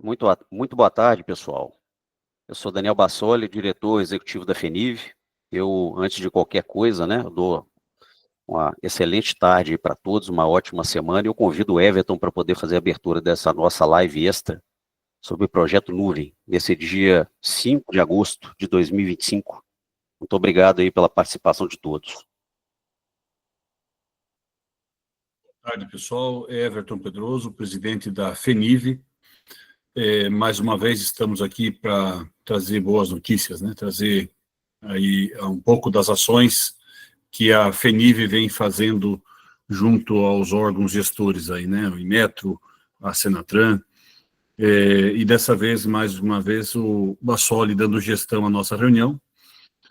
Muito boa tarde, pessoal. Eu sou Daniel Bassoli, diretor executivo da FENIV. Eu, antes de qualquer coisa, né, eu dou uma excelente tarde para todos, uma ótima semana, e eu convido o Everton para poder fazer a abertura dessa nossa live extra sobre o Projeto Nuvem, nesse dia 5 de agosto de 2025. Muito obrigado aí pela participação de todos. Boa tarde, pessoal. Everton Pedroso, presidente da FENIV. Mais uma vez estamos aqui para trazer boas notícias, né? Trazer aí um pouco das ações que a FENIV vem fazendo junto aos órgãos gestores aí, né? O Inmetro, a Senatran, e dessa vez, mais uma vez, o Bassoli dando gestão à nossa reunião.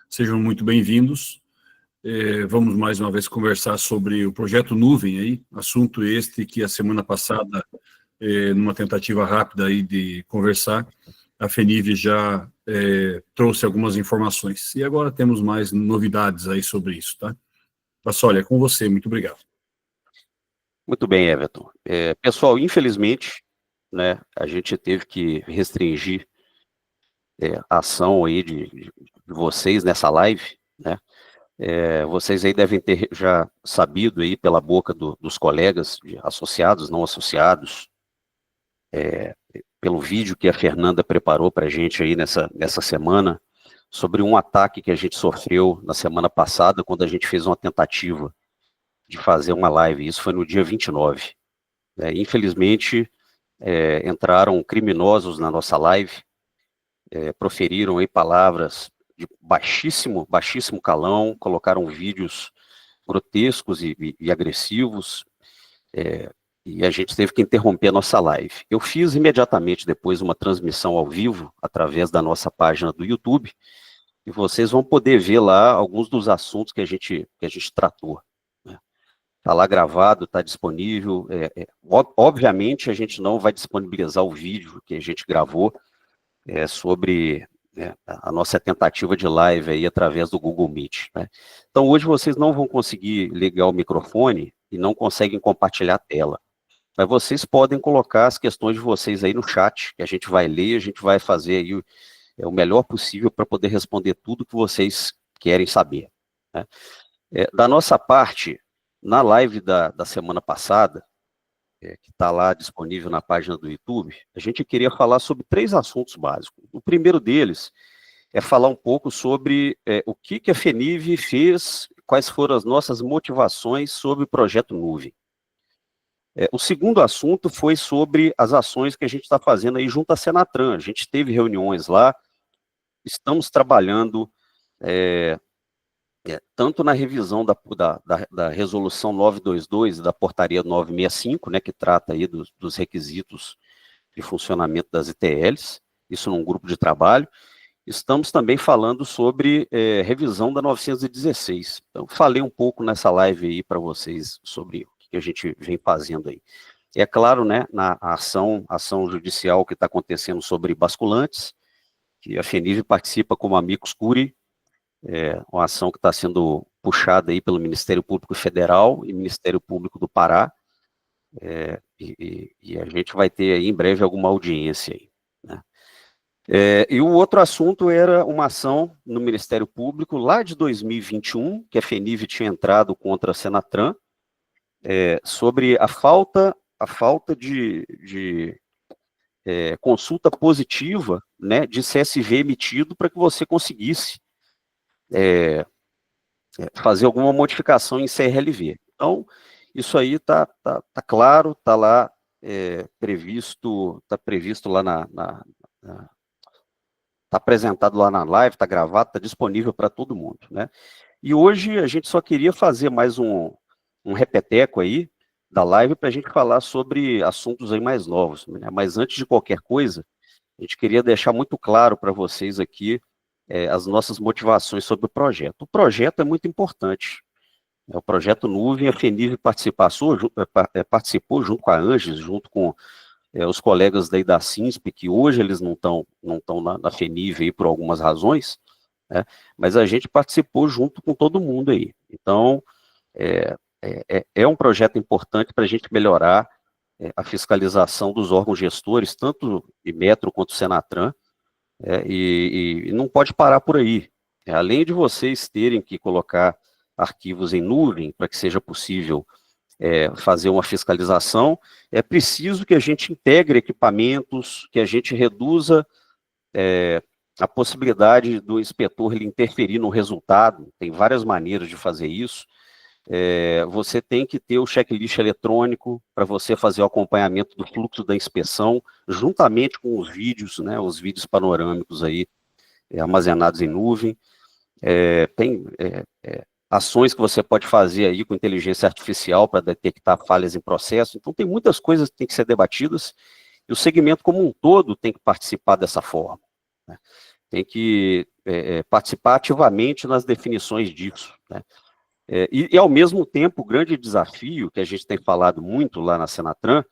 Sejam muito bem-vindos. Vamos mais uma vez conversar sobre o projeto Nuvem aí, assunto este que a semana passada, numa tentativa rápida aí de conversar, a FENIV já trouxe algumas informações. E agora temos mais novidades aí sobre isso, tá? Bassoli, é com você, muito obrigado. Muito bem, Everton. Pessoal, infelizmente, né, a gente teve que restringir a ação aí de vocês nessa live, né? Vocês aí devem ter já sabido aí pela boca dos colegas, associados, não associados, pelo vídeo que a Fernanda preparou para a gente aí nessa semana, sobre um ataque que a gente sofreu na semana passada, quando a gente fez uma tentativa de fazer uma live. Isso foi no dia 29. Infelizmente, entraram criminosos na nossa live, proferiram aí palavras de baixíssimo calão, colocaram vídeos grotescos e agressivos, e a gente teve que interromper a nossa live. Eu fiz imediatamente depois uma transmissão ao vivo, através da nossa página do YouTube, e vocês vão poder ver lá alguns dos assuntos que a gente tratou. Está lá gravado, está disponível. Obviamente, a gente não vai disponibilizar o vídeo que a gente gravou sobre a nossa tentativa de live aí através do Google Meet, né? Então, hoje vocês não vão conseguir ligar o microfone e não conseguem compartilhar a tela. Mas vocês podem colocar as questões de vocês aí no chat, que a gente vai ler, a gente vai fazer aí o melhor possível para poder responder tudo que vocês querem saber, né? Da nossa parte, na live da semana passada, que está lá disponível na página do YouTube, a gente queria falar sobre 3 assuntos básicos. O primeiro deles é falar um pouco sobre o que a FENIV fez, quais foram as nossas motivações sobre o projeto Nuvem. O segundo assunto foi sobre as ações que a gente está fazendo aí junto à Senatran. A gente teve reuniões lá, estamos trabalhando tanto na revisão da resolução 922 e da portaria 965, né, que trata aí dos requisitos de funcionamento das ITLs, isso num grupo de trabalho. Estamos também falando sobre revisão da 916. Então, falei um pouco nessa live aí para vocês sobre o que a gente vem fazendo aí. É claro, né, na ação judicial que está acontecendo sobre basculantes, que a FENIV participa como amicus curiae, uma ação que está sendo puxada aí pelo Ministério Público Federal e Ministério Público do Pará, e a gente vai ter aí em breve alguma audiência aí, né? E o outro assunto era uma ação no Ministério Público lá de 2021, que a FENIV tinha entrado contra a Senatran, sobre a falta de consulta positiva, né, de CSV emitido para que você conseguisse fazer alguma modificação em CRLV. Então, isso aí está claro, está lá previsto, lá está apresentado lá na live, está gravado, está disponível para todo mundo, né? E hoje a gente só queria fazer mais um repeteco aí da live para a gente falar sobre assuntos aí mais novos, né? Mas antes de qualquer coisa, a gente queria deixar muito claro para vocês aqui as nossas motivações sobre o projeto. O projeto é muito importante. O projeto Nuvem, a FENIV participou junto com a ANGES, junto com os colegas daí da SINSP, que hoje eles não estão na FENIV aí por algumas razões, né? Mas a gente participou junto com todo mundo aí. Então, é um projeto importante para a gente melhorar a fiscalização dos órgãos gestores, tanto Inmetro quanto Senatran, e não pode parar por aí. Além de vocês terem que colocar arquivos em nuvem para que seja possível fazer uma fiscalização, é preciso que a gente integre equipamentos, que a gente reduza a possibilidade do inspetor ele interferir no resultado. Tem várias maneiras de fazer isso. Você tem que ter o checklist eletrônico para você fazer o acompanhamento do fluxo da inspeção, juntamente com os vídeos, né, os vídeos panorâmicos aí, armazenados em nuvem. Tem ações que você pode fazer aí com inteligência artificial para detectar falhas em processo. Então, tem muitas coisas que têm que ser debatidas, e o segmento como um todo tem que participar dessa forma, né? Tem que participar ativamente nas definições disso, né? E, ao mesmo tempo, o grande desafio que a gente tem falado muito lá na Senatran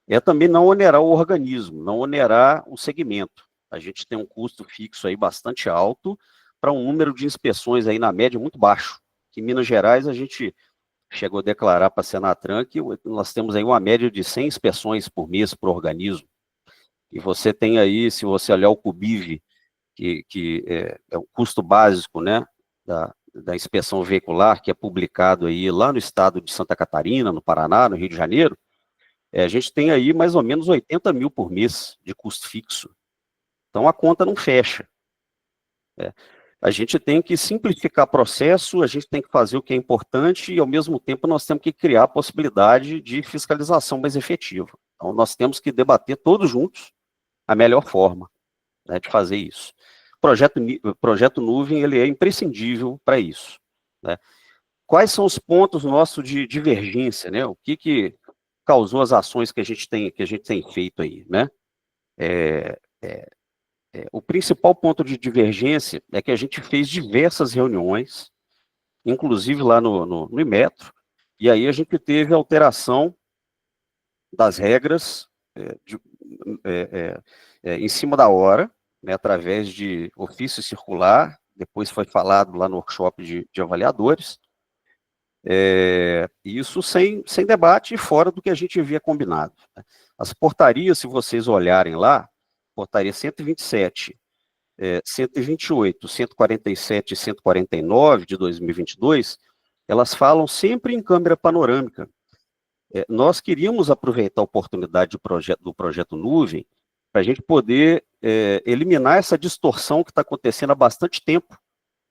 é também não onerar o organismo, não onerar o segmento. A gente tem um custo fixo aí bastante alto para um número de inspeções aí na média muito baixo. Que em Minas Gerais a gente chegou a declarar para a Senatran que nós temos aí uma média de 100 inspeções por mês por organismo. E você tem aí, se você olhar o CUBIV, que é o custo básico, né, da inspeção veicular, que é publicado aí lá no estado de Santa Catarina, no Paraná, no Rio de Janeiro, a gente tem aí mais ou menos 80 mil por mês de custo fixo. Então a conta não fecha. A gente tem que simplificar o processo, a gente tem que fazer o que é importante e, ao mesmo tempo, nós temos que criar a possibilidade de fiscalização mais efetiva. Então, nós temos que debater todos juntos a melhor forma, né, de fazer isso. O projeto Nuvem, ele é imprescindível para isso, né? Quais são os pontos nossos de divergência, né? O que causou as ações que a gente tem feito aí, né? O principal ponto de divergência é que a gente fez diversas reuniões, inclusive lá no Inmetro, e aí a gente teve alteração das regras em cima da hora, né, através de ofício circular, depois foi falado lá no workshop de avaliadores, isso sem debate e fora do que a gente havia combinado. As portarias, se vocês olharem lá, portaria 127, 128, 147 e 149 de 2022, elas falam sempre em câmera panorâmica. Nós queríamos aproveitar a oportunidade do projeto Nuvem para a gente poder eliminar essa distorção que está acontecendo há bastante tempo,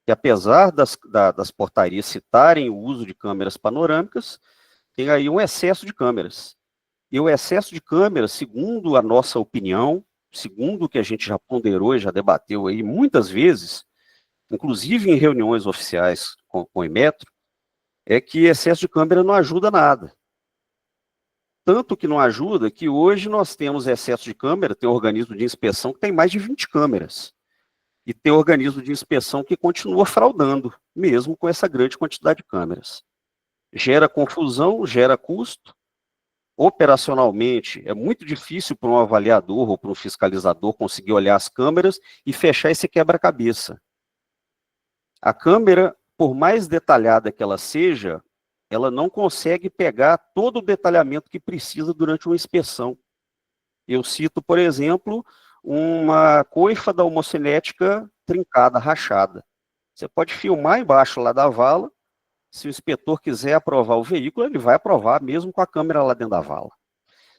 que apesar das portarias citarem o uso de câmeras panorâmicas, tem aí um excesso de câmeras. E o excesso de câmeras, segundo a nossa opinião, segundo o que a gente já ponderou e já debateu aí muitas vezes, inclusive em reuniões oficiais com o Inmetro, é que excesso de câmera não ajuda nada. Tanto que não ajuda que hoje nós temos excesso de câmera, tem organismo de inspeção que tem mais de 20 câmeras. E tem organismo de inspeção que continua fraudando, mesmo com essa grande quantidade de câmeras. Gera confusão, gera custo. Operacionalmente, é muito difícil para um avaliador ou para um fiscalizador conseguir olhar as câmeras e fechar esse quebra-cabeça. A câmera, por mais detalhada que ela seja, ela não consegue pegar todo o detalhamento que precisa durante uma inspeção. Eu cito, por exemplo, uma coifa da homocinética trincada, rachada. Você pode filmar embaixo lá da vala, se o inspetor quiser aprovar o veículo, ele vai aprovar mesmo com a câmera lá dentro da vala.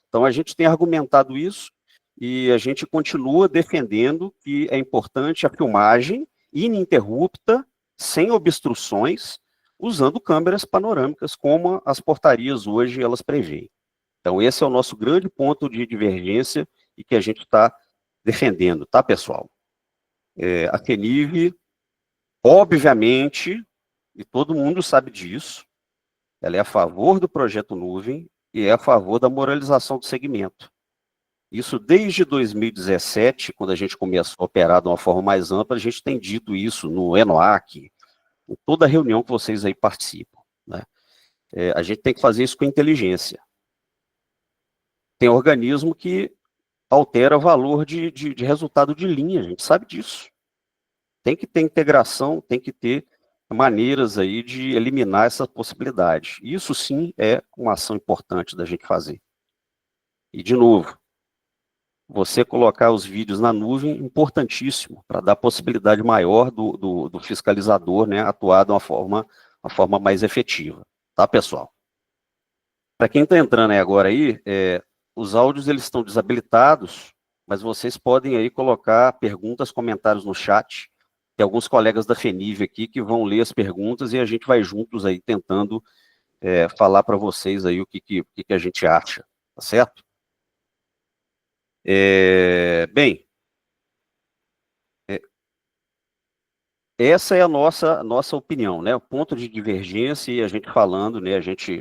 Então, a gente tem argumentado isso e a gente continua defendendo que é importante a filmagem ininterrupta, sem obstruções, usando câmeras panorâmicas, como as portarias hoje elas preveem. Então, esse é o nosso grande ponto de divergência e que a gente está defendendo, tá, pessoal? A FENIV, obviamente, e todo mundo sabe disso, ela é a favor do projeto Nuvem e é a favor da moralização do segmento. Isso desde 2017, quando a gente começou a operar de uma forma mais ampla, a gente tem dito isso no ENOAC, em toda reunião que vocês aí participam, né? A gente tem que fazer isso com inteligência. Tem organismo que altera valor de resultado de linha, a gente sabe disso. Tem que ter integração, tem que ter maneiras aí de eliminar essa possibilidade. Isso sim é uma ação importante da gente fazer. E, de novo, você colocar os vídeos na nuvem, importantíssimo, para dar possibilidade maior do fiscalizador, né, atuar de uma forma mais efetiva. Tá, pessoal? Para quem está entrando aí agora aí, os áudios eles estão desabilitados, mas vocês podem aí colocar perguntas, comentários no chat. Tem alguns colegas da FENIV aqui que vão ler as perguntas e a gente vai juntos aí tentando falar para vocês aí o que a gente acha, tá certo? Bem, essa é a nossa opinião, né? O ponto de divergência e a gente falando, né? A gente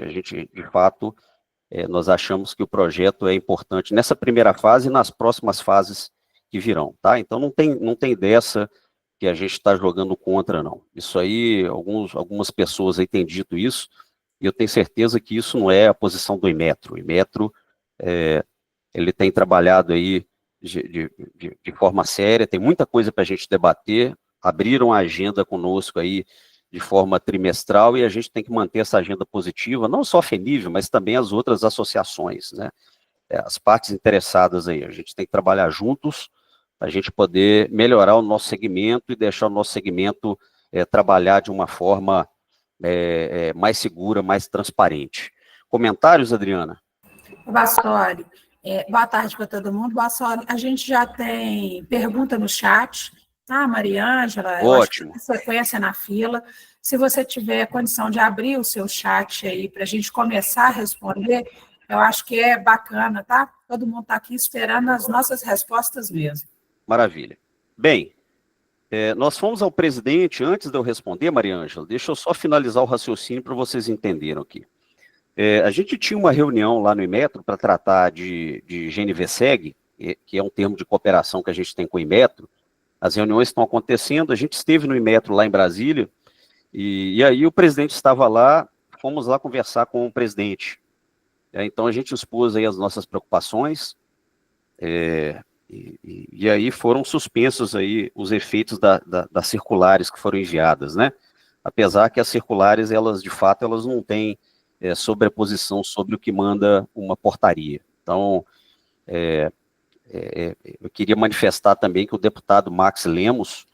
de fato, nós achamos que o projeto é importante nessa primeira fase e nas próximas fases que virão, tá? Então não tem dessa que a gente está jogando contra, não. Isso aí, algumas pessoas aí têm dito isso, e eu tenho certeza que isso não é a posição do Inmetro. O Inmetro, ele tem trabalhado aí de forma séria, tem muita coisa para a gente debater, abriram a agenda conosco aí de forma trimestral e a gente tem que manter essa agenda positiva, não só a FENIV, mas também as outras associações, né? As partes interessadas aí, a gente tem que trabalhar juntos para a gente poder melhorar o nosso segmento e deixar o nosso segmento trabalhar de uma forma mais segura, mais transparente. Comentários, Adriana? Bassoli, boa tarde para todo mundo. Bassoli, a gente já tem pergunta no chat, tá, Mariângela? Ótimo. Sequência na fila. Se você tiver condição de abrir o seu chat aí para a gente começar a responder, eu acho que é bacana, tá? Todo mundo está aqui esperando as nossas respostas mesmo. Maravilha. Bem, nós fomos ao presidente, antes de eu responder, Mariângela, deixa eu só finalizar o raciocínio para vocês entenderem aqui. A gente tinha uma reunião lá no Inmetro para tratar de GNV-SEG, que é um termo de cooperação que a gente tem com o Inmetro. As reuniões estão acontecendo, a gente esteve no Inmetro lá em Brasília, e aí o presidente estava lá, fomos lá conversar com o presidente. Então a gente expôs aí as nossas preocupações, e aí foram suspensos aí os efeitos das circulares que foram enviadas, né? Apesar que as circulares, elas de fato, elas não têm sobreposição sobre o que manda uma portaria. Então, eu queria manifestar também que o deputado Max Lemos,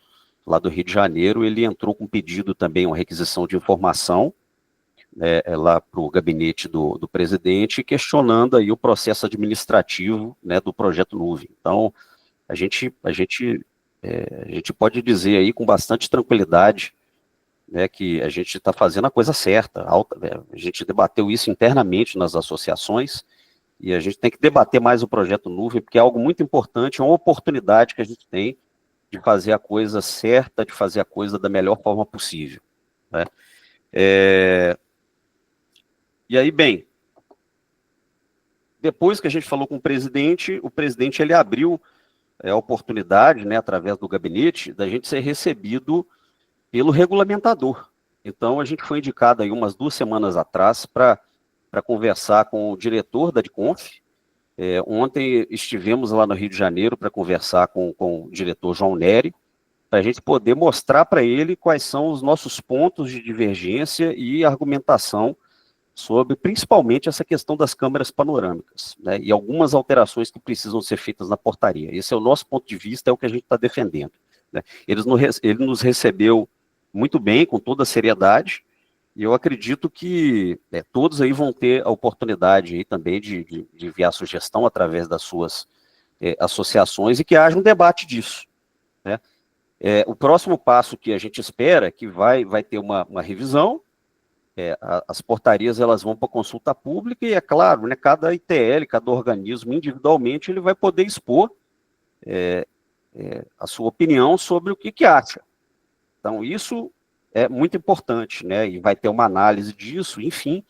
lá do Rio de Janeiro, ele entrou com um pedido também, uma requisição de informação, lá para o gabinete do presidente, questionando aí o processo administrativo, né, do projeto Nuvem. Então, a gente pode dizer aí com bastante tranquilidade, né, que a gente está fazendo a coisa certa. A gente debateu isso internamente nas associações, e a gente tem que debater mais o projeto Nuvem, porque é algo muito importante, é uma oportunidade que a gente tem de fazer a coisa certa, de fazer a coisa da melhor forma possível, né? E aí, bem, depois que a gente falou com o presidente ele abriu a oportunidade, né, através do gabinete, da gente ser recebido pelo regulamentador. Então, a gente foi indicado aí umas 2 semanas atrás para conversar com o diretor da DICONF. Ontem estivemos lá no Rio de Janeiro para conversar com o diretor João Nery, para a gente poder mostrar para ele quais são os nossos pontos de divergência e argumentação sobre, principalmente, essa questão das câmeras panorâmicas, né, e algumas alterações que precisam ser feitas na portaria. Esse é o nosso ponto de vista, é o que a gente está defendendo, né. Ele nos recebeu muito bem, com toda a seriedade, e eu acredito que todos aí vão ter a oportunidade aí também de enviar sugestão através das suas associações e que haja um debate disso, né. O próximo passo que a gente espera é que vai ter uma revisão. As portarias elas vão para consulta pública e, é claro, né, cada ITL, cada organismo individualmente, ele vai poder expor a sua opinião sobre o que acha. Então, isso é muito importante, né, e vai ter uma análise disso, enfim,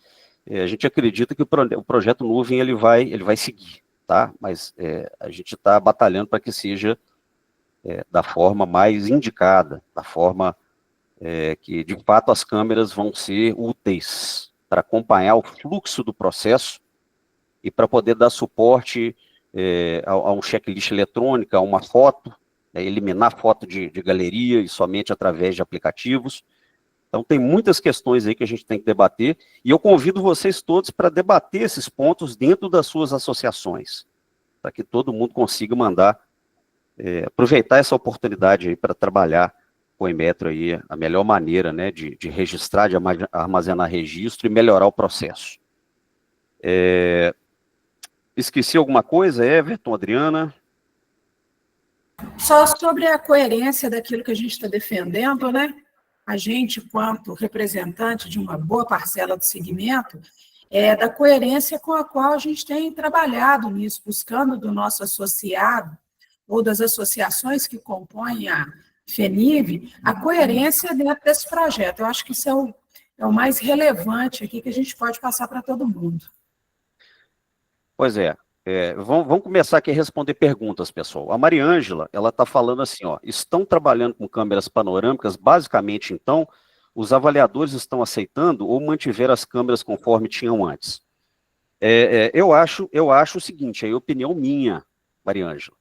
a gente acredita que o projeto Nuvem ele vai seguir, tá? Mas a gente está batalhando para que seja da forma mais indicada, da forma que, de fato, as câmeras vão ser úteis para acompanhar o fluxo do processo e para poder dar suporte a um checklist eletrônico, a uma foto, eliminar foto de galeria e somente através de aplicativos. Então, tem muitas questões aí que a gente tem que debater, e eu convido vocês todos para debater esses pontos dentro das suas associações, para que todo mundo consiga mandar, aproveitar essa oportunidade aí para trabalhar com o Inmetro aí, a melhor maneira, né, de registrar, de armazenar registro e melhorar o processo. Esqueci alguma coisa, Everton, Adriana? Só sobre a coerência daquilo que a gente está defendendo, né? A gente, quanto representante de uma boa parcela do segmento, da coerência com a qual a gente tem trabalhado nisso, buscando do nosso associado ou das associações que compõem a FENIV, a coerência dentro desse projeto. Eu acho que isso é o mais relevante aqui que a gente pode passar para todo mundo. Pois é. Vamos começar aqui a responder perguntas, pessoal. A Mariângela, ela está falando assim, ó, estão trabalhando com câmeras panorâmicas, basicamente, então, os avaliadores estão aceitando ou mantiveram as câmeras conforme tinham antes? Eu acho o seguinte, é a opinião minha, Mariângela.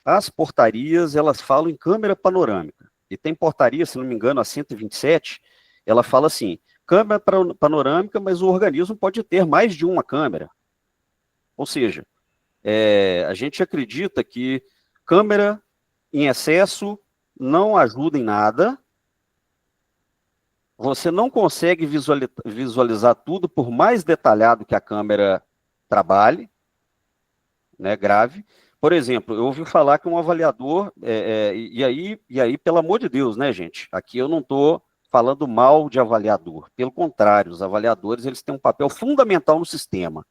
As portarias, elas falam em câmera panorâmica, e tem portaria, se não me engano, a 127, ela fala assim, câmera panorâmica, mas o organismo pode ter mais de uma câmera. Ou seja, a gente acredita que câmera em excesso não ajuda em nada, você não consegue visualizar tudo, por mais detalhado que a câmera trabalhe, né, grave. Por exemplo, eu ouvi falar que um avaliador, e aí, pelo amor de Deus, né, gente, aqui eu não estou falando mal de avaliador, pelo contrário, os avaliadores, eles têm um papel fundamental no sistema.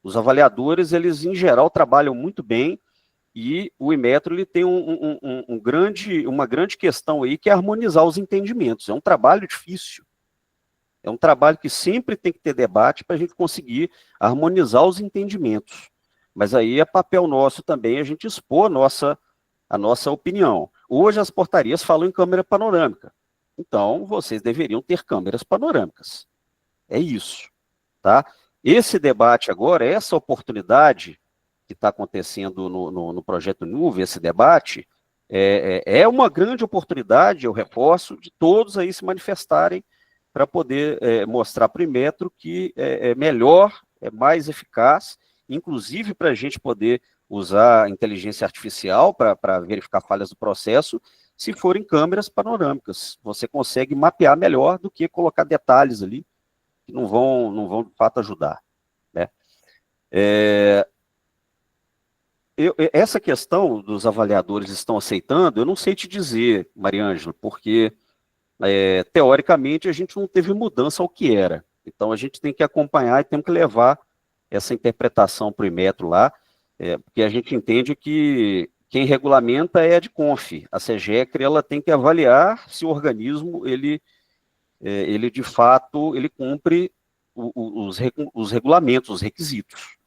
Os avaliadores, eles, em geral, trabalham muito bem, e o Inmetro, ele tem uma grande questão aí, que é harmonizar os entendimentos. É um trabalho difícil. É um trabalho que sempre tem que ter debate para a gente conseguir harmonizar os entendimentos. Mas aí é papel nosso também a gente expor a nossa opinião. Hoje as portarias falam em câmera panorâmica. Então, vocês deveriam ter câmeras panorâmicas. É isso, tá? Esse debate agora, essa oportunidade que está acontecendo no projeto Nuvem, esse debate, é uma grande oportunidade, eu reforço, de todos aí se manifestarem para poder mostrar para o Inmetro que é melhor, é mais eficaz, inclusive para a gente poder usar a inteligência artificial para verificar falhas do processo, se forem câmeras panorâmicas. Você consegue mapear melhor do que colocar detalhes ali, que não vão de fato ajudar, né? Essa questão dos avaliadores estão aceitando, eu não sei te dizer, Mariângela, porque teoricamente a gente não teve mudança ao que era. Então a gente tem que acompanhar e tem que levar essa interpretação para o Inmetro lá, porque a gente entende que quem regulamenta é a DICONF. A SEGECRE, ela tem que avaliar se o organismo, ele de fato, ele cumpre os regulamentos, os requisitos.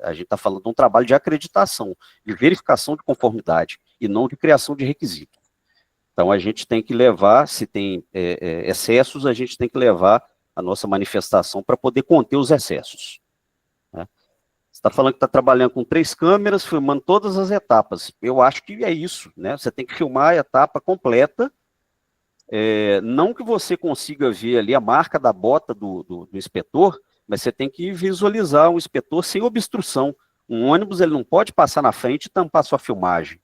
A gente está falando de um trabalho de acreditação, de verificação de conformidade, e não de criação de requisitos. Então, a gente tem que levar, se tem excessos, a gente tem que levar a nossa manifestação para poder conter os excessos. Né? Você está falando que está trabalhando com 3 câmeras, filmando todas as etapas. Eu acho que é isso, né? Você tem que filmar a etapa completa, não que você consiga ver ali a marca da bota do inspetor, mas você tem que visualizar o inspetor sem obstrução. Um ônibus, ele não pode passar na frente e tampar sua filmagem,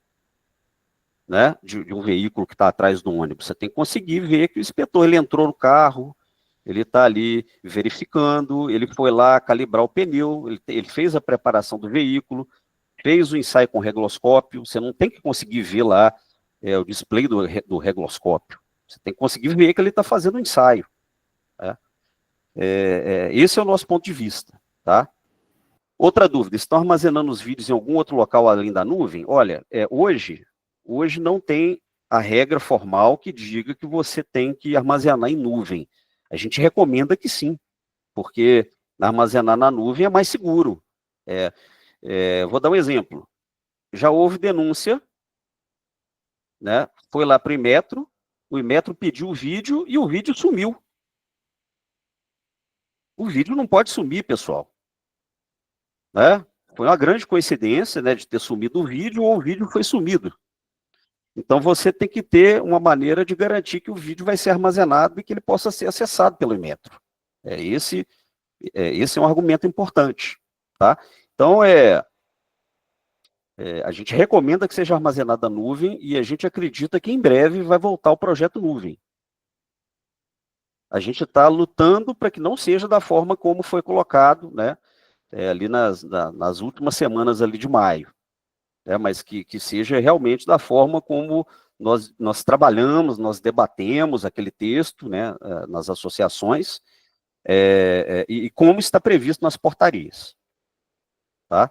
né, de um veículo que está atrás do ônibus. Você tem que conseguir ver que o inspetor, ele entrou no carro, ele está ali verificando, ele foi lá calibrar o pneu, ele fez a preparação do veículo, fez o ensaio com regloscópio. Você não tem que conseguir ver lá o display do regloscópio. Você tem que conseguir ver que ele está fazendo um ensaio. Né? Esse é o nosso ponto de vista. Tá? Outra dúvida, estão armazenando os vídeos em algum outro local além da nuvem? Olha, hoje não tem a regra formal que diga que você tem que armazenar em nuvem. A gente recomenda que sim, porque armazenar na nuvem é mais seguro. Vou dar um exemplo. Já houve denúncia, né? Foi lá para o Inmetro pediu o vídeo e o vídeo sumiu. O vídeo não pode sumir, pessoal. Né? Foi uma grande coincidência, né, de ter sumido o vídeo ou o vídeo foi sumido. Então, você tem que ter uma maneira de garantir que o vídeo vai ser armazenado e que ele possa ser acessado pelo Inmetro. Esse é um argumento importante, tá? Então, a gente recomenda que seja armazenado na nuvem e a gente acredita que em breve vai voltar o projeto nuvem. A gente está lutando para que não seja da forma como foi colocado, né, ali nas últimas semanas ali de maio, mas que seja realmente da forma como nós trabalhamos, nós debatemos aquele texto, né, nas associações, e como está previsto nas portarias. Tá?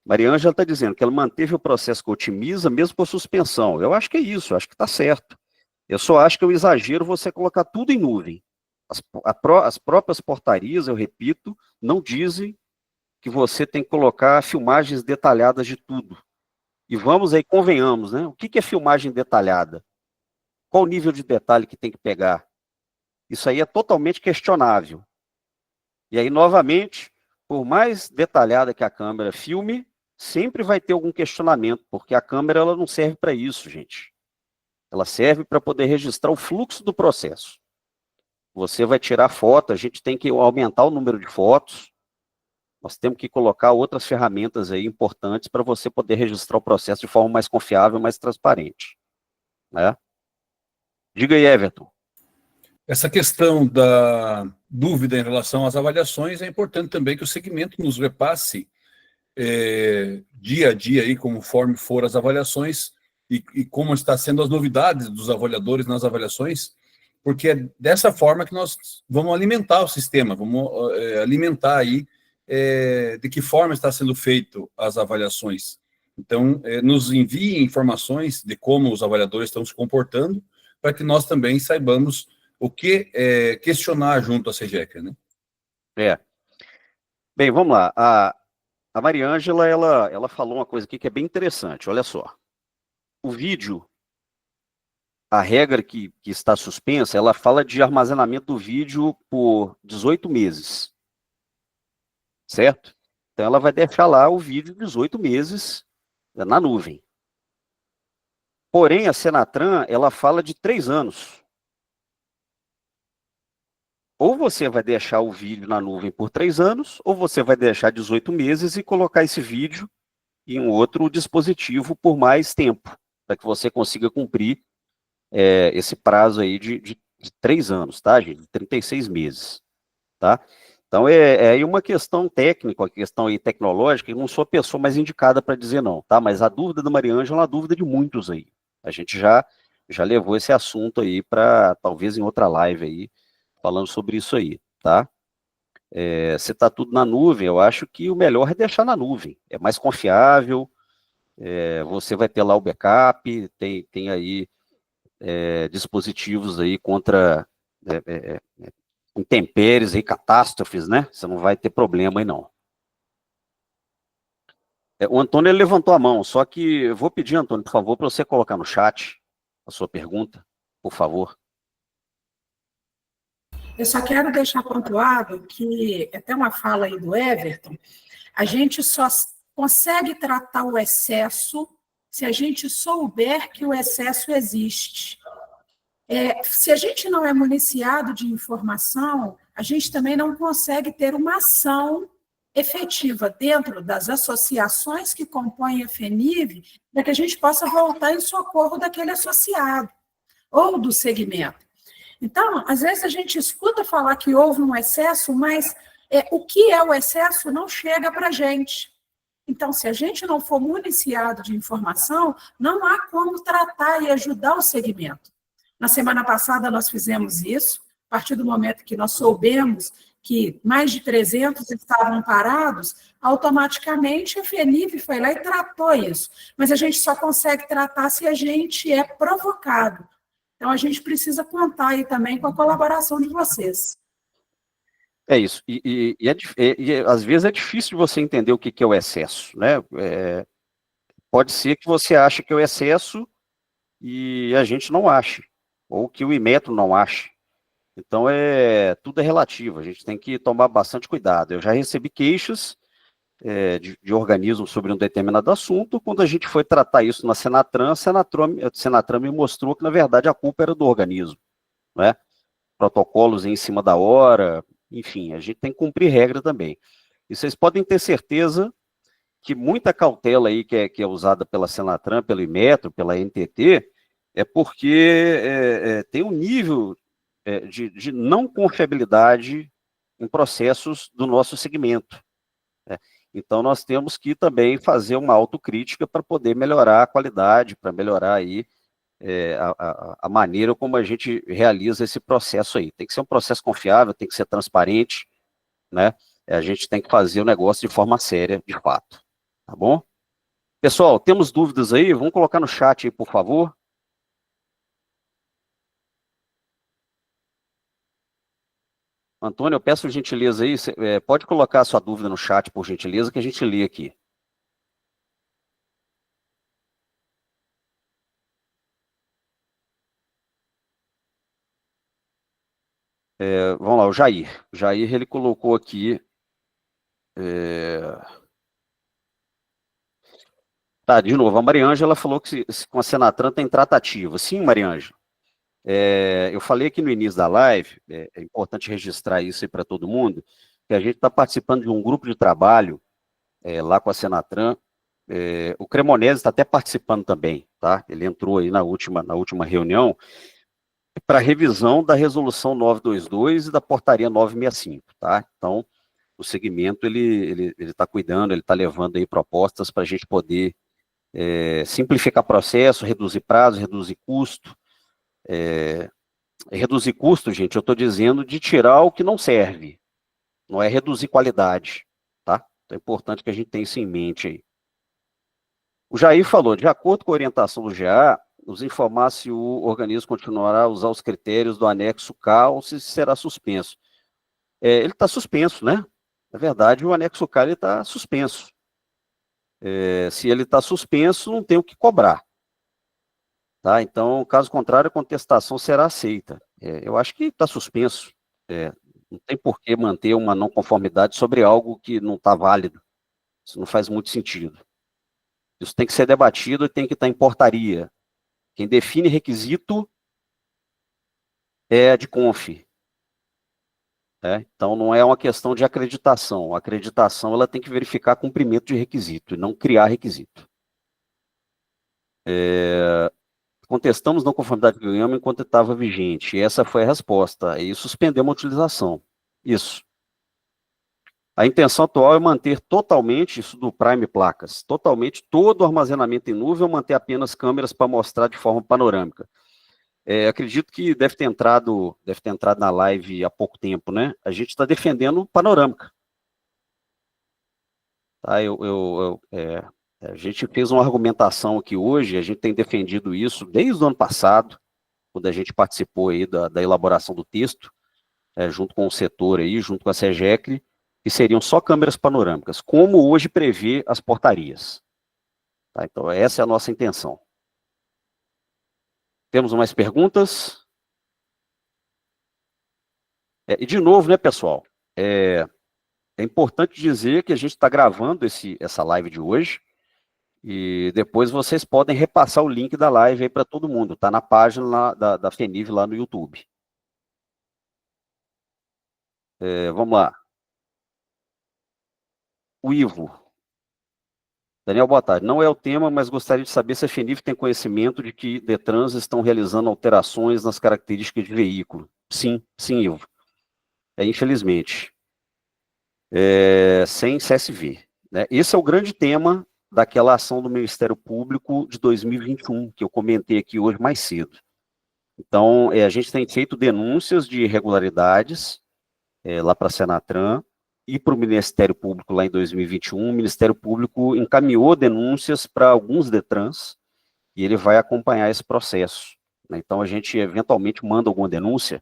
Maria Ângela está dizendo que ela manteve o processo que otimiza, mesmo por suspensão. Eu acho que é isso, eu acho que está certo. Eu só acho que é um exagero você colocar tudo em nuvem. As próprias portarias, eu repito, não dizem que você tem que colocar filmagens detalhadas de tudo. E vamos aí, convenhamos, né? O que é filmagem detalhada? Qual o nível de detalhe que tem que pegar? Isso aí é totalmente questionável. E aí, novamente, por mais detalhada que a câmera filme, sempre vai ter algum questionamento, porque a câmera ela não serve para isso, gente. Ela serve para poder registrar o fluxo do processo. Você vai tirar foto, a gente tem que aumentar o número de fotos, nós temos que colocar outras ferramentas aí importantes para você poder registrar o processo de forma mais confiável, mais transparente. Né? Diga aí, Everton. Essa questão da dúvida em relação às avaliações, é importante também que o segmento nos repasse dia a dia, aí, conforme for as avaliações, e como está sendo as novidades dos avaliadores nas avaliações, porque é dessa forma que nós vamos alimentar o sistema, vamos alimentar aí de que forma está sendo feito as avaliações. Então, nos enviem informações de como os avaliadores estão se comportando, para que nós também saibamos o que questionar junto à CEGECA, né? Bem, vamos lá. A Maria Ângela, ela falou uma coisa aqui que é bem interessante, olha só. O vídeo, a regra que está suspensa, ela fala de armazenamento do vídeo por 18 meses. Certo? Então, ela vai deixar lá o vídeo 18 meses na nuvem. Porém, a Senatran, ela fala de 3 anos. Ou você vai deixar o vídeo na nuvem por 3 anos, ou você vai deixar 18 meses e colocar esse vídeo em um outro dispositivo por mais tempo, para que você consiga cumprir esse prazo aí de 3 anos, tá, gente? 36 meses, tá? Então, é aí uma questão técnica, uma questão aí tecnológica, e não sou a pessoa mais indicada para dizer não, tá? Mas a dúvida da Maria Ângela é uma dúvida de muitos aí. A gente já levou esse assunto aí para, talvez, em outra live aí, falando sobre isso aí, tá? Se está tudo na nuvem, eu acho que o melhor é deixar na nuvem. É mais confiável, você vai ter lá o backup, tem aí dispositivos aí contra intempéries e catástrofes, né? Você não vai ter problema aí, não. O Antônio ele levantou a mão, só que eu vou pedir, Antônio, por favor, para você colocar no chat a sua pergunta, por favor. Eu só quero deixar pontuado que, até uma fala aí do Everton, a gente só consegue tratar o excesso se a gente souber que o excesso existe. Se a gente não é municiado de informação, a gente também não consegue ter uma ação efetiva dentro das associações que compõem a FENIV, para que a gente possa voltar em socorro daquele associado ou do segmento. Então, às vezes a gente escuta falar que houve um excesso, mas o que é o excesso não chega para a gente. Então, se a gente não for municiado de informação, não há como tratar e ajudar o segmento. Na semana passada nós fizemos isso, a partir do momento que nós soubemos que mais de 300 estavam parados, automaticamente a FENIV foi lá e tratou isso. Mas a gente só consegue tratar se a gente é provocado. Então, a gente precisa contar aí também com a colaboração de vocês. É isso. E às vezes é difícil você entender o que é o excesso, né? Pode ser que você ache que é o excesso e a gente não ache, ou que o Inmetro não ache. Então, tudo é relativo, a gente tem que tomar bastante cuidado. Eu já recebi queixas de organismo sobre um determinado assunto. Quando a gente foi tratar isso na Senatran, a Senatran me mostrou que, na verdade, a culpa era do organismo, né? Protocolos em cima da hora, enfim, a gente tem que cumprir regra também. E vocês podem ter certeza que muita cautela aí que é usada pela Senatran, pelo Inmetro, pela NTT, é porque tem um nível de não confiabilidade em processos do nosso segmento. Né? Então, nós temos que também fazer uma autocrítica para poder melhorar a qualidade, para melhorar aí a maneira como a gente realiza esse processo aí. Tem que ser um processo confiável, tem que ser transparente, né? A gente tem que fazer o negócio de forma séria, de fato. Tá bom? Pessoal, temos dúvidas aí? Vamos colocar no chat aí, por favor. Antônio, eu peço gentileza aí, pode colocar a sua dúvida no chat, por gentileza, que a gente lê aqui. Vamos lá, o Jair. O Jair, ele colocou aqui... Tá, de novo, a Mariângela falou que com a Senatran tem tratativa. Sim, Mariângela. Eu falei aqui no início da live, é importante registrar isso aí para todo mundo, que a gente está participando de um grupo de trabalho lá com a Senatran. O Cremonese está até participando também, tá? Ele entrou aí na última reunião para revisão da resolução 922 e da portaria 965, tá? Então, o segmento, ele está cuidando, ele está levando aí propostas para a gente poder simplificar processo, reduzir prazo, reduzir custo. Reduzir custo, gente, eu estou dizendo de tirar o que não serve, não é reduzir qualidade, tá? Então é importante que a gente tenha isso em mente aí. O Jair falou, de acordo com a orientação do GA, nos informar se o organismo continuará a usar os critérios do anexo K ou se será suspenso. Ele está suspenso, né? Na verdade, o anexo K está suspenso. Se ele está suspenso, não tem o que cobrar. Tá? Então, caso contrário, a contestação será aceita. Eu acho que está suspenso. Não tem por que manter uma não conformidade sobre algo que não está válido. Isso não faz muito sentido. Isso tem que ser debatido e tem que estar em portaria. Quem define requisito é a DICONF. Então, não é uma questão de acreditação. A acreditação ela tem que verificar cumprimento de requisito e não criar requisito. Contestamos não conformidade que ganhamos enquanto estava vigente. E essa foi a resposta. E suspendemos a utilização. Isso. A intenção atual é manter totalmente isso do Prime Placas, totalmente todo o armazenamento em nuvem, ou manter apenas câmeras para mostrar de forma panorâmica. Acredito que deve ter entrado na live há pouco tempo, né? A gente está defendendo panorâmica. Tá? A gente fez uma argumentação aqui hoje, a gente tem defendido isso desde o ano passado, quando a gente participou aí da elaboração do texto, junto com o setor aí, junto com a SEGECRE, que seriam só câmeras panorâmicas, como hoje prevê as portarias. Tá? Então, essa é a nossa intenção. Temos mais perguntas? E de novo, né, pessoal, é importante dizer que a gente está gravando essa live de hoje, e depois vocês podem repassar o link da live aí para todo mundo, tá na página lá da FENIV lá no YouTube. Vamos lá. O Ivo. Daniel, boa tarde. Não é o tema, mas gostaria de saber se a FENIV tem conhecimento de que Detrans estão realizando alterações nas características de veículo. Sim, Ivo. Infelizmente. Sem CSV. Né? Esse é o grande tema daquela ação do Ministério Público de 2021, que eu comentei aqui hoje mais cedo. Então, a gente tem feito denúncias de irregularidades lá para a Senatran e para o Ministério Público lá em 2021. O Ministério Público encaminhou denúncias para alguns Detrans e ele vai acompanhar esse processo. Né? Então, a gente eventualmente manda alguma denúncia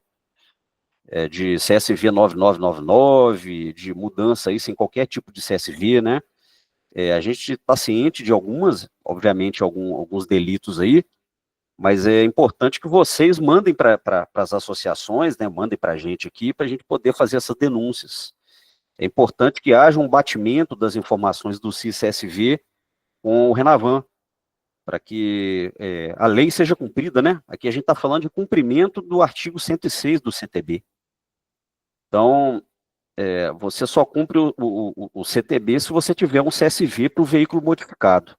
de CSV 9999, de mudança aí sem qualquer tipo de CSV, né? A gente está ciente de algumas, obviamente, alguns delitos aí, mas é importante que vocês mandem para as associações, né, mandem para a gente aqui, para a gente poder fazer essas denúncias. é importante que haja um batimento das informações do CIS-CSV com o Renavan, para que a lei seja cumprida, né? Aqui a gente está falando de cumprimento do artigo 106 do CTB. Então, você só cumpre o CTB se você tiver um CSV para o veículo modificado,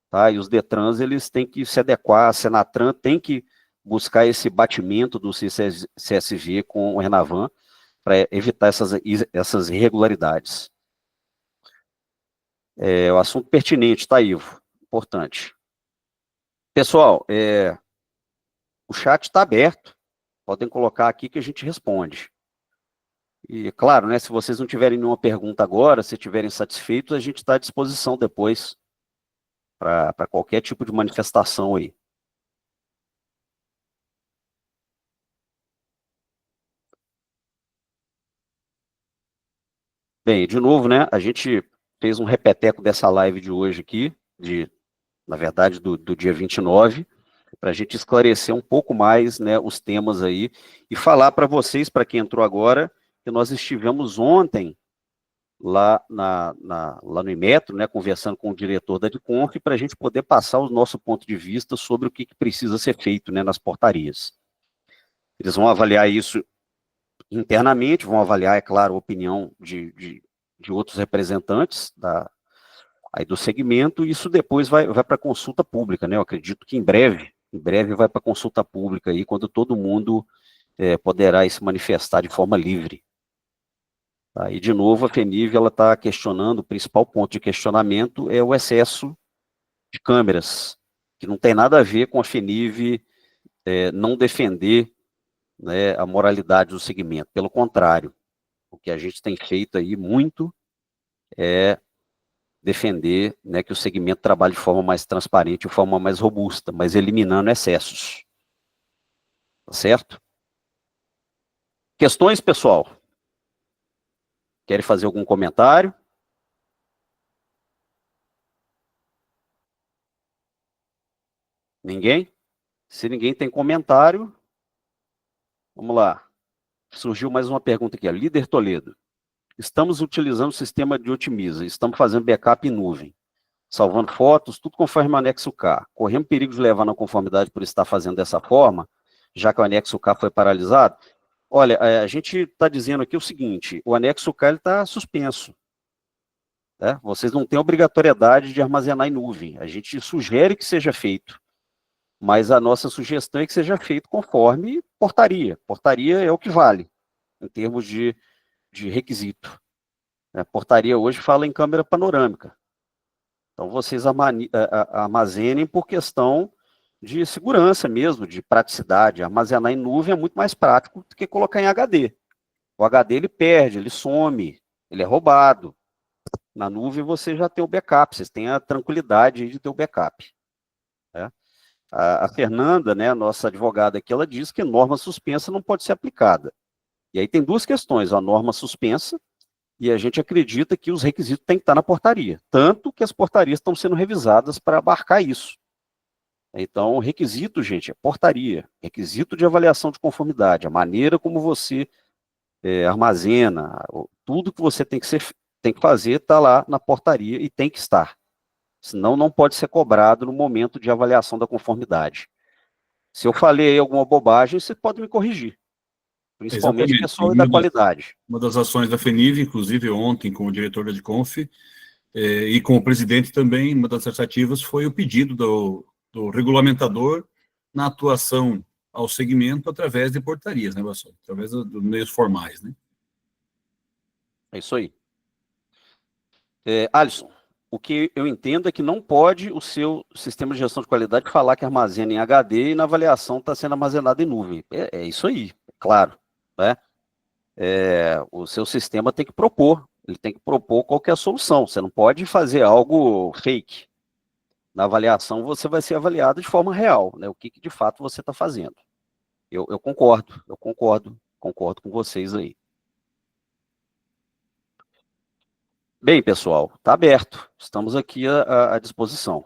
tá? E os DETRANs, eles têm que se adequar, a Senatran tem que buscar esse batimento do CSV com o Renavan para evitar essas irregularidades. O assunto pertinente, tá, Ivo? Importante. Pessoal, o chat está aberto, podem colocar aqui que a gente responde. E, claro, né, se vocês não tiverem nenhuma pergunta agora, se estiverem satisfeitos, a gente está à disposição depois para qualquer tipo de manifestação aí. Bem, de novo, né, a gente fez um repeteco dessa live de hoje aqui, na verdade, do dia 29, para a gente esclarecer um pouco mais, né, os temas aí, e falar para vocês, para quem entrou agora, que nós estivemos ontem lá no Inmetro, né, conversando com o diretor da DICONF, para a gente poder passar o nosso ponto de vista sobre o que precisa ser feito, né, nas portarias. Eles vão avaliar isso internamente, vão avaliar, é claro, a opinião de outros representantes aí do segmento, e isso depois vai para consulta pública, né? Eu acredito que em breve vai para consulta pública aí, quando todo mundo poderá se manifestar de forma livre. Tá? E, de novo, a FENIV está questionando, o principal ponto de questionamento é o excesso de câmeras, que não tem nada a ver com a FENIV não defender, né, a moralidade do segmento. Pelo contrário, o que a gente tem feito aí muito é defender, né, que o segmento trabalhe de forma mais transparente, de forma mais robusta, mas eliminando excessos. Tá certo? Questões, pessoal? Querem fazer algum comentário? Ninguém? Se ninguém tem comentário, vamos lá. Surgiu mais uma pergunta aqui, Líder Toledo. Estamos utilizando o sistema de Otimiza, estamos fazendo backup em nuvem, salvando fotos, tudo conforme o anexo K. Corremos perigo de levar na conformidade por estar fazendo dessa forma, já que o anexo K foi paralisado? Olha, a gente está dizendo aqui o seguinte, o anexo K está suspenso. Né? Vocês não têm obrigatoriedade de armazenar em nuvem. A gente sugere que seja feito, mas a nossa sugestão é que seja feito conforme portaria. Portaria é o que vale, em termos de requisito. A portaria hoje fala em câmera panorâmica. Então, vocês armazenem por questão de segurança mesmo, de praticidade. Armazenar em nuvem é muito mais prático do que colocar em HD. O HD, ele perde, ele some, ele é roubado. Na nuvem, você já tem o backup, vocês têm a tranquilidade de ter o backup. Né? A Fernanda, né, a nossa advogada aqui, ela diz que norma suspensa não pode ser aplicada. E aí tem duas questões, a norma suspensa, e a gente acredita que os requisitos têm que estar na portaria, tanto que as portarias estão sendo revisadas para abarcar isso. Então, o requisito, gente, é portaria, requisito de avaliação de conformidade, a maneira como você armazena, tudo que você tem que fazer está lá na portaria e tem que estar. Senão, não pode ser cobrado no momento de avaliação da conformidade. Se eu falei alguma bobagem, você pode me corrigir. Principalmente o pessoal da qualidade. Uma das ações da FENIV, inclusive ontem com o diretor da DICONF e com o presidente também, uma das tratativas foi o pedido do regulamentador na atuação ao segmento através de portarias, né, Bassol? Através dos meios formais, né? É isso aí. Alisson, o que eu entendo é que não pode o seu sistema de gestão de qualidade falar que armazena em HD e na avaliação está sendo armazenado em nuvem. É isso aí, claro. Né? O seu sistema tem que propor, ele tem que propor qual que é a solução. Você não pode fazer algo fake. Na avaliação, você vai ser avaliado de forma real, né? O que de fato você está fazendo. Eu concordo com vocês aí. Bem, pessoal, está aberto. Estamos aqui à disposição.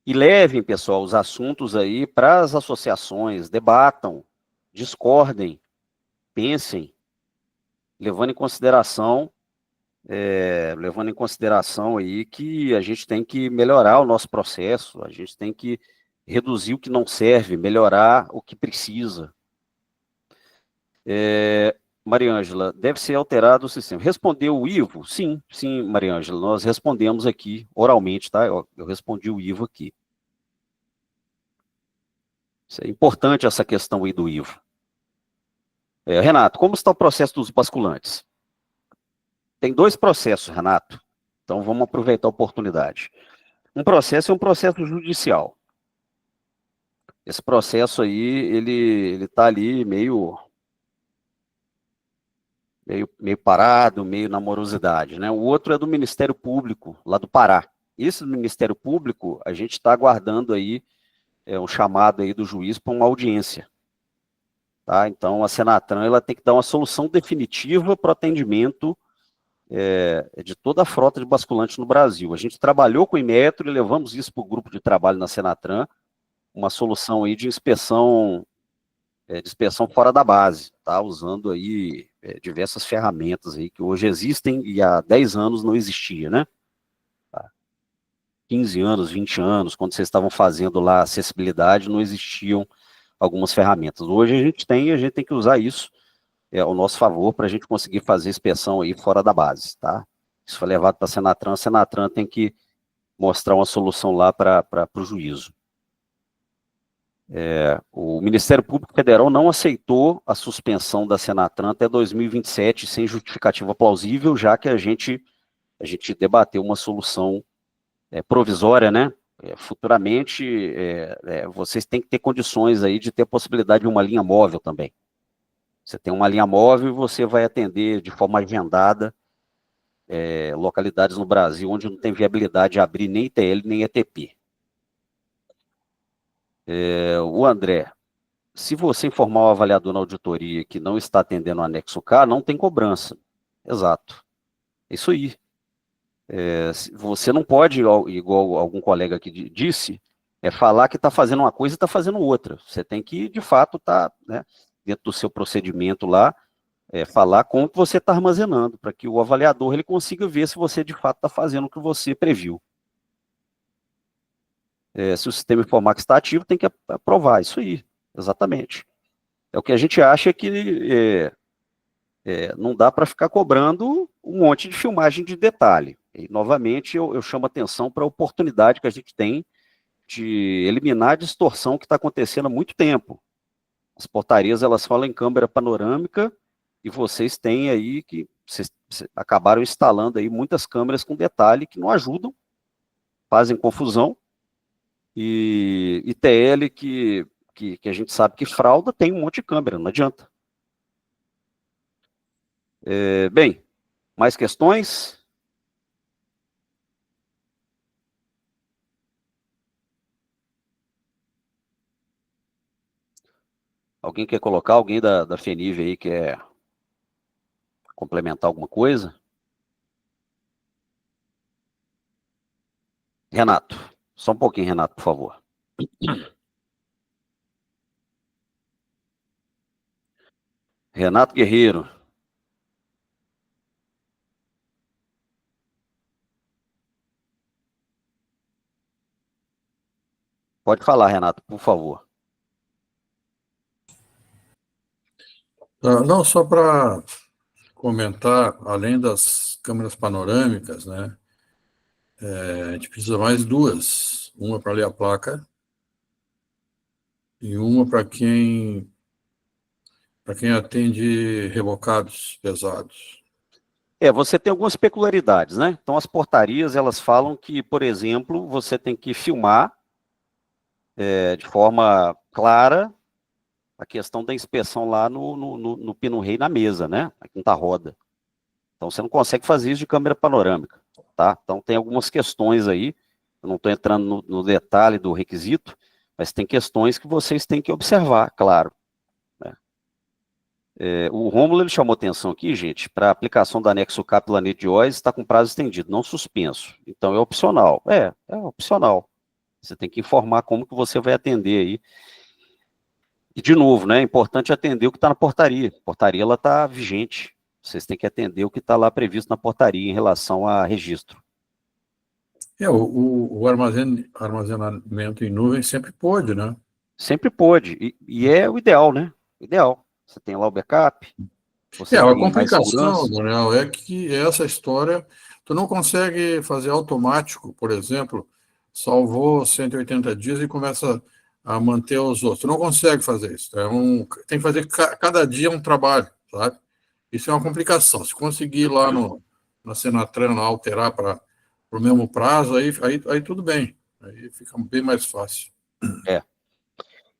E levem, pessoal, os assuntos aí para as associações, debatam, discordem, pensem, levando em consideração aí que a gente tem que melhorar o nosso processo, a gente tem que reduzir o que não serve, melhorar o que precisa. Mariângela, deve ser alterado o sistema. Respondeu o Ivo? Sim, Mariângela, nós respondemos aqui oralmente, tá? Eu respondi o Ivo aqui. Isso é importante, essa questão aí do Ivo. Renato, como está o processo dos basculantes? Tem 2 processos, Renato. Então, vamos aproveitar a oportunidade. Um processo é um processo judicial. Esse processo aí, ele está ali meio parado, meio na morosidade, né? O outro é do Ministério Público, lá do Pará. Esse do Ministério Público, a gente está aguardando aí um chamado aí do juiz para uma audiência. Tá? Então, a Senatran, ela tem que dar uma solução definitiva para o atendimento de toda a frota de basculante no Brasil. A gente trabalhou com o Inmetro e levamos isso para o grupo de trabalho na Senatran, uma solução aí de inspeção fora da base, tá? Usando aí diversas ferramentas aí que hoje existem e há 10 anos não existia, né? 15 anos, 20 anos, quando vocês estavam fazendo lá acessibilidade, não existiam algumas ferramentas. Hoje a gente tem que usar isso ao nosso favor para a gente conseguir fazer inspeção aí fora da base, tá? Isso foi levado para a Senatran tem que mostrar uma solução lá para o juízo. O Ministério Público Federal não aceitou a suspensão da Senatran até 2027 sem justificativa plausível, já que a gente debateu uma solução provisória, né? Futuramente, vocês têm que ter condições aí de ter possibilidade de uma linha móvel também. Você tem uma linha móvel e você vai atender de forma agendada localidades no Brasil onde não tem viabilidade de abrir nem ITL nem ETP. O André, se você informar o avaliador na auditoria que não está atendendo o anexo K, não tem cobrança. Exato. Isso aí. Você não pode, igual algum colega aqui disse, falar que está fazendo uma coisa e está fazendo outra. Você tem que, de fato, estar dentro do seu procedimento lá, falar como que você está armazenando, para que o avaliador ele consiga ver se você, de fato, está fazendo o que você previu. Se o sistema informático está ativo, tem que aprovar, isso aí, exatamente. O que a gente acha é que não dá para ficar cobrando um monte de filmagem de detalhe. E, novamente, eu chamo a atenção para a oportunidade que a gente tem de eliminar a distorção que está acontecendo há muito tempo. As portarias, elas falam em câmera panorâmica, e vocês têm aí vocês acabaram instalando aí muitas câmeras com detalhe que não ajudam, fazem confusão, e ITL que a gente sabe que frauda tem um monte de câmera, não adianta. Bem, mais questões? Alguém quer colocar? Alguém da FENIV aí quer complementar alguma coisa? Renato, só um pouquinho, Renato, por favor. Renato Guerreiro. Pode falar, Renato, por favor. Não, só para comentar, além das câmeras panorâmicas, né, a gente precisa mais 2. Uma para ler a placa e uma para quem atende rebocados pesados. Você tem algumas peculiaridades, né? Então, as portarias, elas falam que, por exemplo, você tem que filmar de forma clara a questão da inspeção lá no pino rei na mesa, né? Na quinta roda. Então, você não consegue fazer isso de câmera panorâmica, tá? Então, tem algumas questões aí, eu não estou entrando no detalhe do requisito, mas tem questões que vocês têm que observar, claro. Né? O Rômulo, ele chamou atenção aqui, gente, para a aplicação do anexo K pela NET de OIS está com prazo estendido, não suspenso. Então, é opcional. É opcional. Você tem que informar como que você vai atender aí. E, de novo, né, é importante atender o que está na portaria. A portaria ela está vigente. Vocês têm que atender o que está lá previsto na portaria em relação a registro. O armazenamento em nuvem sempre pôde, né? Sempre pôde. E é o ideal, né? Ideal. Você tem lá o backup, você A tem mais complicação, segurança. Daniel, é que essa história, tu não consegue fazer automático, por exemplo, salvou 180 dias e começa a manter os outros. Tu não consegue fazer isso. Tem que fazer cada dia um trabalho, sabe? Isso é uma complicação. Se conseguir lá na Senatran lá, alterar para o mesmo prazo, aí tudo bem. Aí fica bem mais fácil.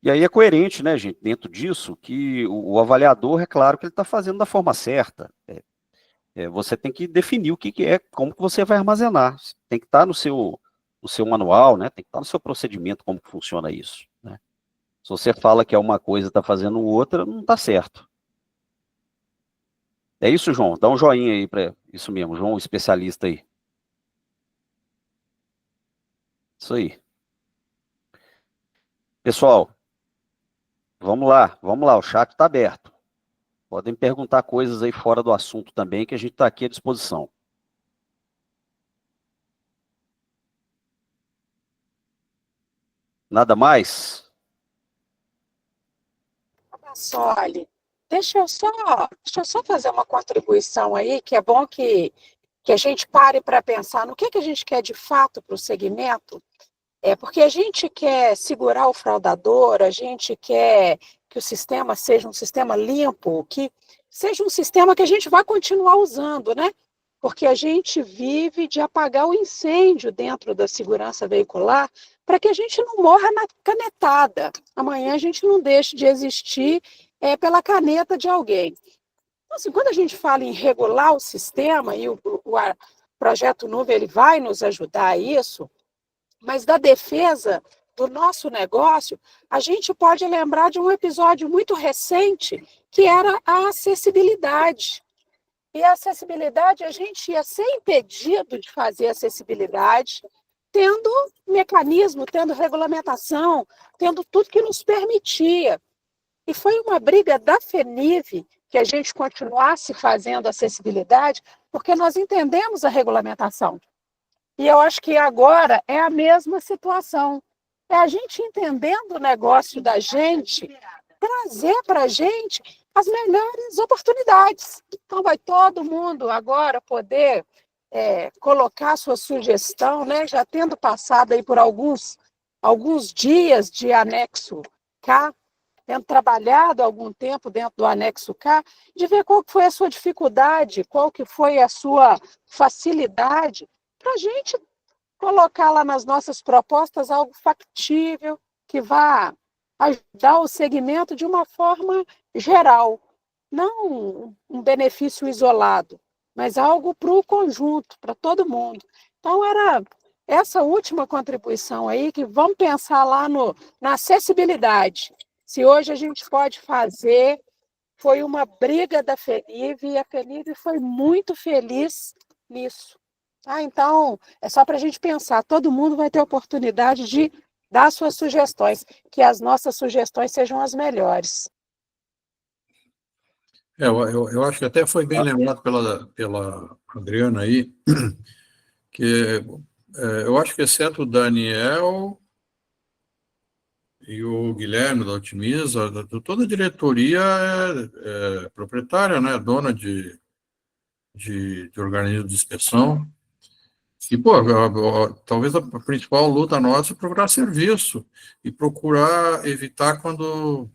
E aí é coerente, né, gente, dentro disso, que o avaliador, é claro que ele está fazendo da forma certa. Você tem que definir o que é, como que você vai armazenar. Tem que estar no seu manual, né? Tem que estar no seu procedimento como que funciona isso. Né? Se você fala que é uma coisa e está fazendo outra, não está certo. É isso, João? Dá um joinha aí para isso mesmo, João, o especialista aí. Isso aí. Pessoal, vamos lá, o chat está aberto. Podem perguntar coisas aí fora do assunto também, que a gente está aqui à disposição. Nada mais? Olha, deixa eu só fazer uma contribuição aí, que é bom que a gente pare para pensar no que a gente quer de fato para o segmento. Porque a gente quer segurar o fraudador, a gente quer que o sistema seja um sistema limpo, que seja um sistema que a gente vai continuar usando, né? Porque a gente vive de apagar o incêndio dentro da segurança veicular para que a gente não morra na canetada. Amanhã a gente não deixe de existir pela caneta de alguém. Então, assim, quando a gente fala em regular o sistema, e o projeto Nuvem ele vai nos ajudar a isso, mas da defesa do nosso negócio, a gente pode lembrar de um episódio muito recente, que era a acessibilidade. E a acessibilidade, a gente ia ser impedido de fazer acessibilidade, tendo mecanismo, tendo regulamentação, tendo tudo que nos permitia. E foi uma briga da FENIV que a gente continuasse fazendo acessibilidade, porque nós entendemos a regulamentação. E eu acho que agora é a mesma situação. É a gente entendendo o negócio da gente, trazer para a gente as melhores oportunidades. Então, vai todo mundo agora poder colocar sua sugestão, né? Já tendo passado aí por alguns dias de anexo K, tendo trabalhado algum tempo dentro do anexo K, de ver qual que foi a sua dificuldade, qual que foi a sua facilidade, para a gente colocar lá nas nossas propostas algo factível, que vá ajudar o segmento de uma forma geral, não um benefício isolado, mas algo para o conjunto, para todo mundo. Então, era essa última contribuição aí, que vamos pensar lá na acessibilidade. Se hoje a gente pode fazer, foi uma briga da FENIV, e a FENIV foi muito feliz nisso. Então, é só para a gente pensar, todo mundo vai ter oportunidade de dar suas sugestões, que as nossas sugestões sejam as melhores. Eu acho que até foi bem lembrado pela Adriana aí, que eu acho que exceto o Daniel e o Guilherme da Otimiza, toda a diretoria é proprietária, né, dona de organismo de inspeção. E, talvez a principal luta nossa é procurar serviço e procurar evitar quando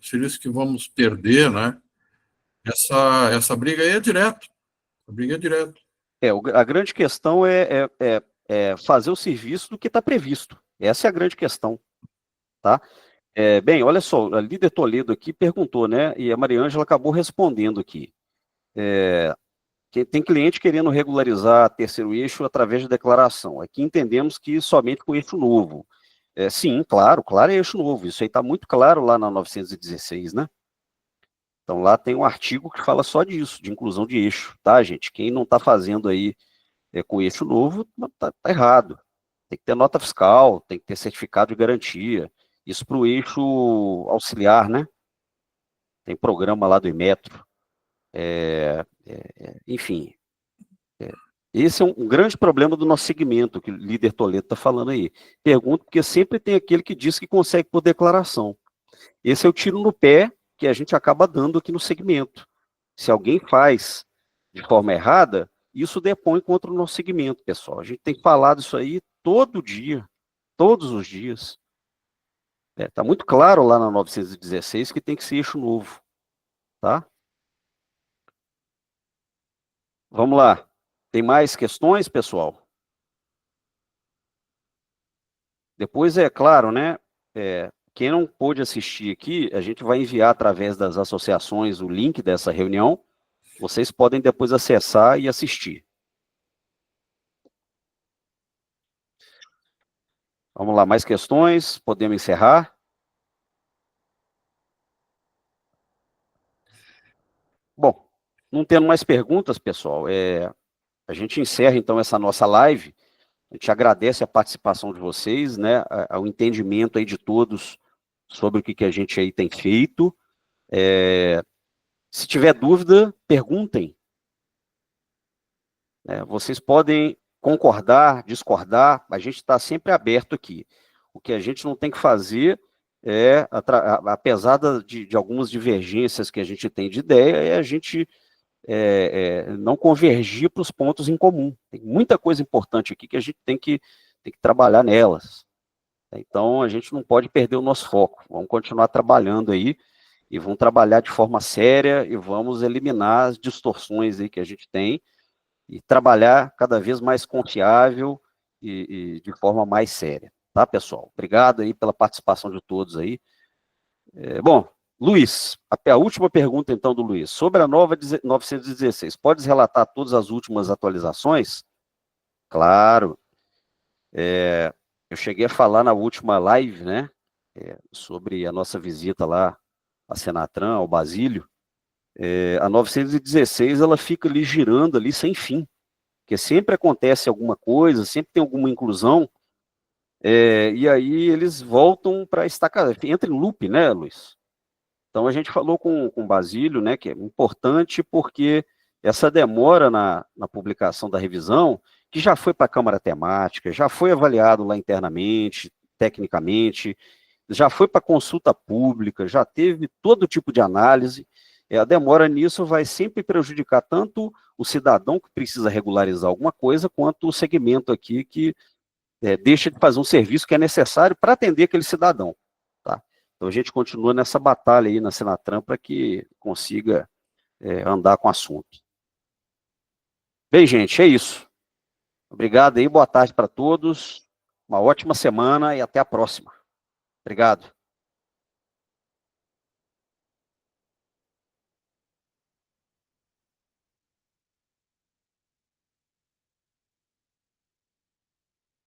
serviço que vamos perder, né? Essa briga aí é direto. A briga é direto. A grande questão é fazer o serviço do que está previsto. Essa é a grande questão. Tá? Bem, olha só, a líder Toledo aqui perguntou, né? E a Mariângela acabou respondendo aqui. Tem cliente querendo regularizar terceiro eixo através de declaração. Aqui entendemos que somente com eixo novo. Sim, claro é eixo novo. Isso aí está muito claro lá na 916, né? Então lá tem um artigo que fala só disso, de inclusão de eixo, tá, gente? Quem não está fazendo aí com eixo novo, tá errado. Tem que ter nota fiscal, tem que ter certificado de garantia. Isso para o eixo auxiliar, né? Tem programa lá do Imetro. Enfim, esse é um grande problema do nosso segmento, que o líder Toledo está falando aí. Pergunto, porque sempre tem aquele que diz que consegue por declaração. Esse é o tiro no pé que a gente acaba dando aqui no segmento. Se alguém faz de forma errada, isso depõe contra o nosso segmento, pessoal. A gente tem falado isso aí todo dia, todos os dias. Está muito claro lá na 916 que tem que ser eixo novo, tá? Vamos lá. Tem mais questões, pessoal? Depois, é claro, né? Quem não pôde assistir aqui, a gente vai enviar através das associações o link dessa reunião. Vocês podem depois acessar e assistir. Vamos lá, mais questões? Podemos encerrar? Bom, não tendo mais perguntas, pessoal, a gente encerra então essa nossa live. A gente agradece a participação de vocês, né, o entendimento aí de todos sobre o que a gente aí tem feito. Se tiver dúvida, perguntem. Vocês podem concordar, discordar, a gente está sempre aberto aqui. O que a gente não tem que fazer apesar de algumas divergências que a gente tem de ideia, é a gente não convergir para os pontos em comum. Tem muita coisa importante aqui que a gente tem que trabalhar nelas. Então, a gente não pode perder o nosso foco. Vamos continuar trabalhando aí, e vamos trabalhar de forma séria, e vamos eliminar as distorções aí que a gente tem, e trabalhar cada vez mais confiável e de forma mais séria. Tá, pessoal? Obrigado aí pela participação de todos aí. Bom, Luiz, a última pergunta, então, do Luiz. Sobre a nova 916, podes relatar todas as últimas atualizações? Claro. Eu cheguei a falar na última live, né, sobre a nossa visita lá a Senatran, ao Basílio. A 916, ela fica ali girando ali sem fim, porque sempre acontece alguma coisa, sempre tem alguma inclusão, e aí eles voltam para estacar, entra em loop, né, Luiz? Então, a gente falou com o Basílio, né, que é importante porque essa demora na publicação da revisão, que já foi para a Câmara Temática, já foi avaliado lá internamente, tecnicamente, já foi para consulta pública, já teve todo tipo de análise. A demora nisso vai sempre prejudicar tanto o cidadão que precisa regularizar alguma coisa, quanto o segmento aqui que deixa de fazer um serviço que é necessário para atender aquele cidadão. Tá? Então, a gente continua nessa batalha aí na Senatran para que consiga andar com o assunto. Bem, gente, é isso. Obrigado aí, boa tarde para todos, uma ótima semana e até a próxima. Obrigado.